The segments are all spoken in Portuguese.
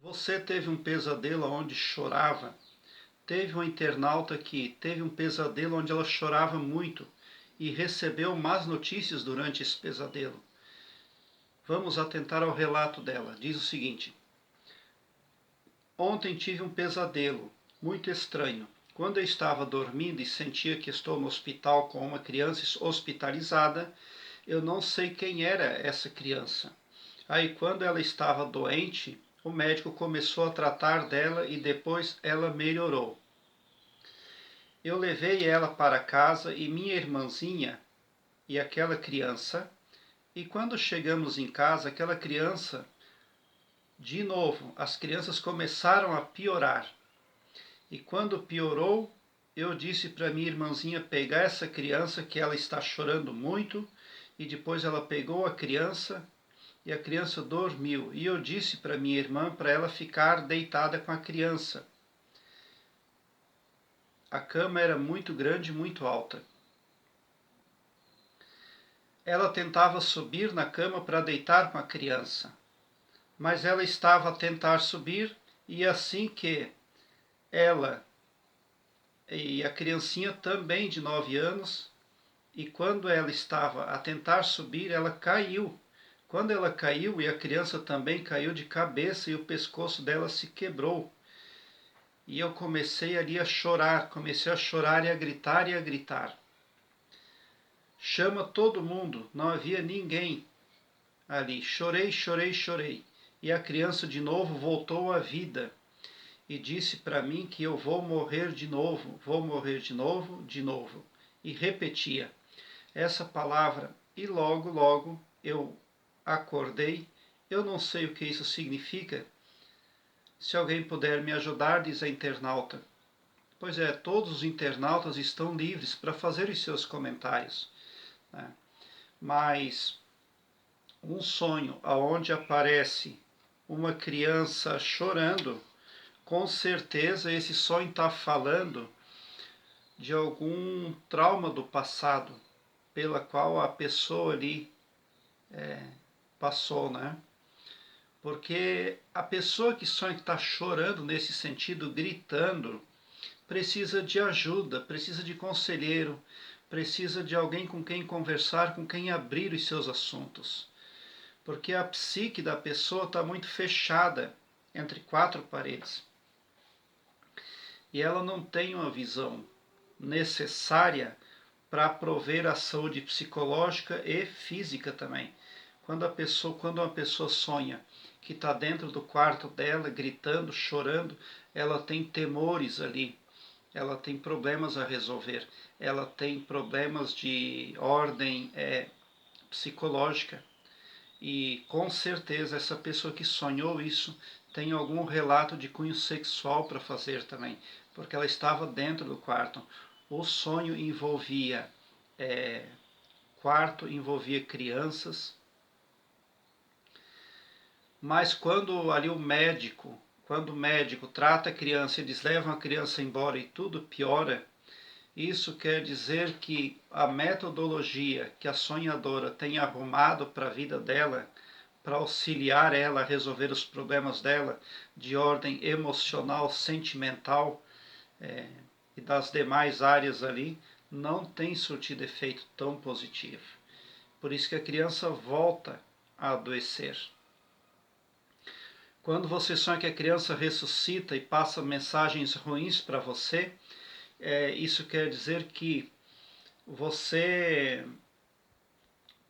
Você teve um pesadelo onde chorava? Teve uma internauta que teve um pesadelo onde ela chorava muito e recebeu más notícias durante esse pesadelo. Vamos atentar ao relato dela. Diz o seguinte: ontem tive um pesadelo muito estranho. Quando eu estava dormindo e sentia que estou no hospital com uma criança hospitalizada, eu não sei quem era essa criança. Aí, quando ela estava doente, o médico começou a tratar dela e depois ela melhorou. Eu levei ela para casa e minha irmãzinha e aquela criança, e quando chegamos em casa, aquela criança, de novo, as crianças começaram a piorar. E quando piorou, eu disse para minha irmãzinha pegar essa criança que ela está chorando muito, e depois ela pegou a criança e a criança dormiu. E eu disse para minha irmã para ela ficar deitada com a criança. A cama era muito grande e muito alta. Ela tentava subir na cama para deitar com a criança, mas ela estava a tentar subir e assim que ela e a criancinha também de 9 anos, e quando ela estava a tentar subir, ela caiu. Quando ela caiu e a criança também caiu de cabeça e o pescoço dela se quebrou. E eu comecei ali a chorar e a gritar e a gritar. Chama todo mundo, não havia ninguém ali. Chorei, chorei, chorei. E a criança de novo voltou à vida e disse para mim que eu vou morrer de novo, vou morrer de novo, de novo. E repetia essa palavra e logo, logo eu acordei. Eu não sei o que isso significa. Se alguém puder me ajudar, diz a internauta. Pois é, todos os internautas estão livres para fazer os seus comentários, né? Mas um sonho aonde aparece uma criança chorando, com certeza esse sonho está falando de algum trauma do passado, pela qual a pessoa ali passou, né? Porque a pessoa que sonha que está chorando nesse sentido, gritando, precisa de ajuda, precisa de conselheiro, precisa de alguém com quem conversar, com quem abrir os seus assuntos. Porque a psique da pessoa está muito fechada entre quatro paredes. E ela não tem uma visão necessária para prover a saúde psicológica e física também. Quando uma pessoa sonha que está dentro do quarto dela, gritando, chorando, ela tem temores ali, ela tem problemas a resolver, ela tem problemas de ordem psicológica. E com certeza essa pessoa que sonhou isso tem algum relato de cunho sexual para fazer também, porque ela estava dentro do quarto. O sonho envolvia quarto, envolvia crianças, mas quando ali quando o médico trata a criança, eles levam a criança embora e tudo piora, isso quer dizer que a metodologia que a sonhadora tem arrumado para a vida dela, para auxiliar ela a resolver os problemas dela de ordem emocional, sentimental e das demais áreas ali, não tem surtido efeito tão positivo. Por isso que a criança volta a adoecer. Quando você sonha que a criança ressuscita e passa mensagens ruins para você, isso quer dizer que você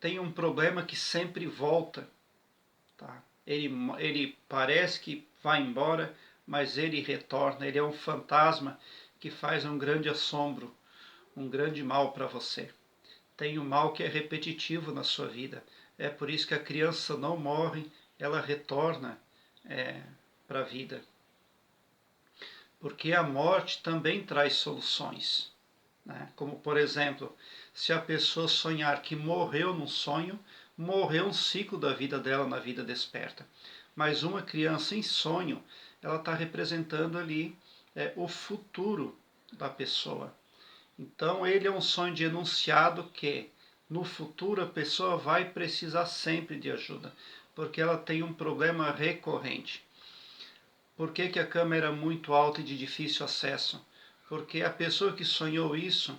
tem um problema que sempre volta. Tá? Ele parece que vai embora, mas ele retorna. Ele é um fantasma que faz um grande assombro, um grande mal para você. Tem um mal que é repetitivo na sua vida. É por isso que a criança não morre, ela retorna para a vida. Porque a morte também traz soluções. Né? Como, por exemplo, se a pessoa sonhar que morreu num sonho, morreu um ciclo da vida dela na vida desperta. Mas uma criança em sonho, ela está representando ali o futuro da pessoa. Então, ele é um sonho de enunciado que, no futuro, a pessoa vai precisar sempre de ajuda, porque ela tem um problema recorrente. Por que que a cama era muito alta e de difícil acesso? Porque a pessoa que sonhou isso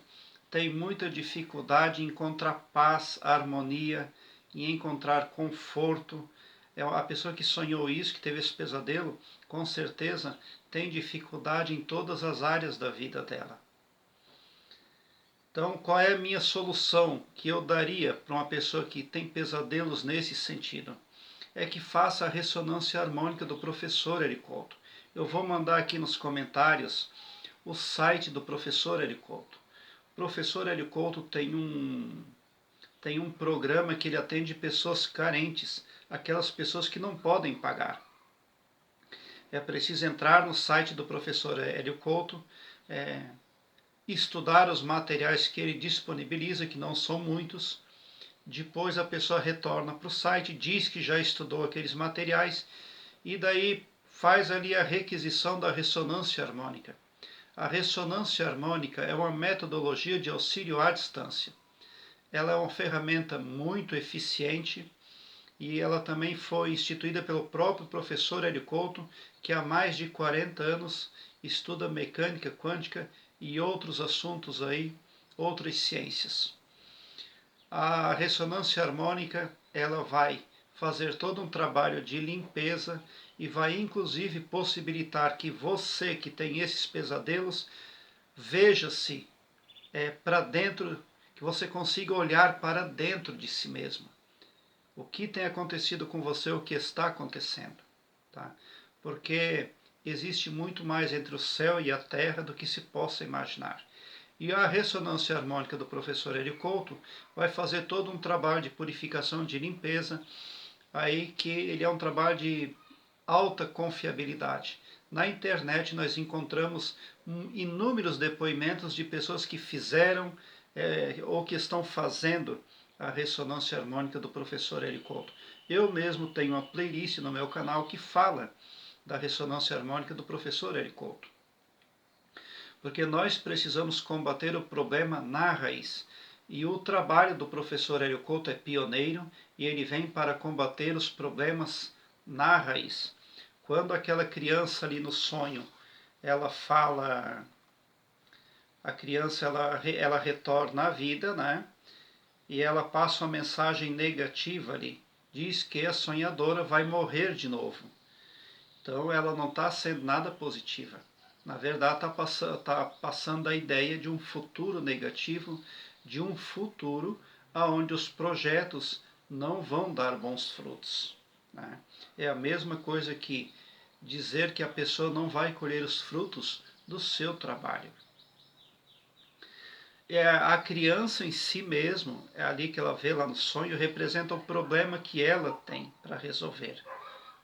tem muita dificuldade em encontrar paz, harmonia, em encontrar conforto. A pessoa que sonhou isso, que teve esse pesadelo, com certeza tem dificuldade em todas as áreas da vida dela. Então, qual é a minha solução que eu daria para uma pessoa que tem pesadelos nesse sentido? É que faça a ressonância harmônica do professor Ericolto. Eu vou mandar aqui nos comentários o site do professor Ericolto. O professor Ericolto tem um programa que ele atende pessoas carentes, aquelas pessoas que não podem pagar. É preciso entrar no site do professor Hélio Couto, estudar os materiais que ele disponibiliza, que não são muitos. Depois a pessoa retorna para o site, diz que já estudou aqueles materiais e daí faz ali a requisição da ressonância harmônica. A ressonância harmônica é uma metodologia de auxílio à distância. Ela é uma ferramenta muito eficiente e ela também foi instituída pelo próprio professor Hélio Couto, que há mais de 40 anos estuda mecânica quântica e outros assuntos aí, outras ciências. A ressonância harmônica, ela vai fazer todo um trabalho de limpeza e vai inclusive possibilitar que você que tem esses pesadelos veja-se para dentro, que você consiga olhar para dentro de si mesmo. O que tem acontecido com você, o que está acontecendo. Tá? Porque existe muito mais entre o céu e a terra do que se possa imaginar. E a ressonância harmônica do professor Hélio Couto vai fazer todo um trabalho de purificação, de limpeza, aí que ele é um trabalho de alta confiabilidade. Na internet nós encontramos inúmeros depoimentos de pessoas que fizeram ou que estão fazendo a ressonância harmônica do professor Hélio Couto. Eu mesmo tenho uma playlist no meu canal que fala da ressonância harmônica do professor Hélio Couto. Porque nós precisamos combater o problema na raiz. E o trabalho do professor Hélio Couto é pioneiro e ele vem para combater os problemas na raiz. Quando aquela criança ali no sonho, ela fala, a criança ela retorna à vida, né? E ela passa uma mensagem negativa ali. Diz que a sonhadora vai morrer de novo. Então ela não está sendo nada positiva. Na verdade, está passando a ideia de um futuro negativo, de um futuro onde os projetos não vão dar bons frutos. Né? É a mesma coisa que dizer que a pessoa não vai colher os frutos do seu trabalho. A criança em si mesmo, é ali que ela vê lá no sonho, representa o problema que ela tem para resolver.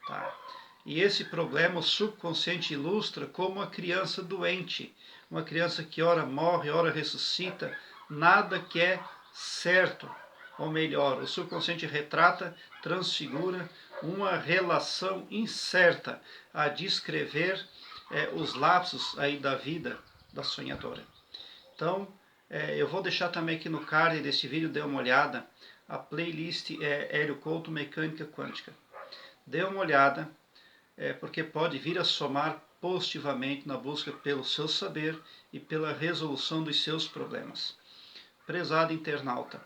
Tá? E esse problema o subconsciente ilustra como uma criança doente, uma criança que ora morre, ora ressuscita, nada que é certo. Ou melhor, o subconsciente retrata, transfigura uma relação incerta a descrever os lapsos aí da vida da sonhadora. Então, eu vou deixar também aqui no card desse vídeo, dê uma olhada, a playlist Hélio Couto Mecânica Quântica. Dê uma olhada, porque pode vir a somar positivamente na busca pelo seu saber e pela resolução dos seus problemas. Prezado internauta,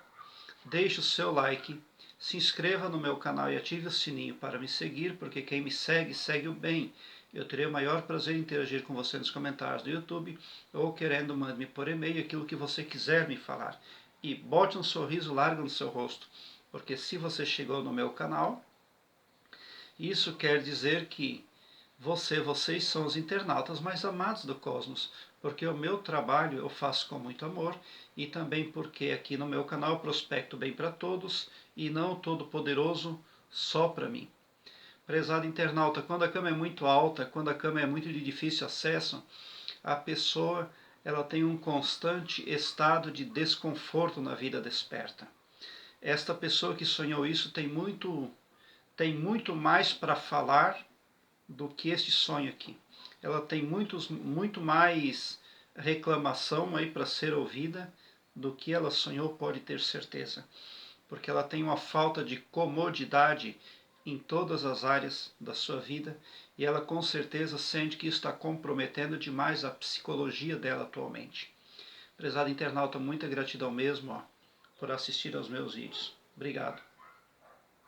deixe o seu like, se inscreva no meu canal e ative o sininho para me seguir, porque quem me segue, segue o bem. Eu terei o maior prazer em interagir com você nos comentários do YouTube ou querendo, mande-me por e-mail aquilo que você quiser me falar. E bote um sorriso largo no seu rosto, porque se você chegou no meu canal, isso quer dizer que vocês são os internautas mais amados do cosmos, porque o meu trabalho eu faço com muito amor e também porque aqui no meu canal eu prospecto bem para todos e não todo-poderoso só para mim. Prezado internauta, quando a cama é muito alta, quando a cama é muito de difícil acesso, a pessoa ela tem um constante estado de desconforto na vida desperta. Esta pessoa que sonhou isso tem muito mais para falar do que este sonho aqui. Ela tem muito mais reclamação aí para ser ouvida do que ela sonhou, pode ter certeza. Porque ela tem uma falta de comodidade em todas as áreas da sua vida e ela com certeza sente que isso está comprometendo demais a psicologia dela atualmente. Prezado internauta, muita gratidão mesmo por assistir aos meus vídeos. Obrigado.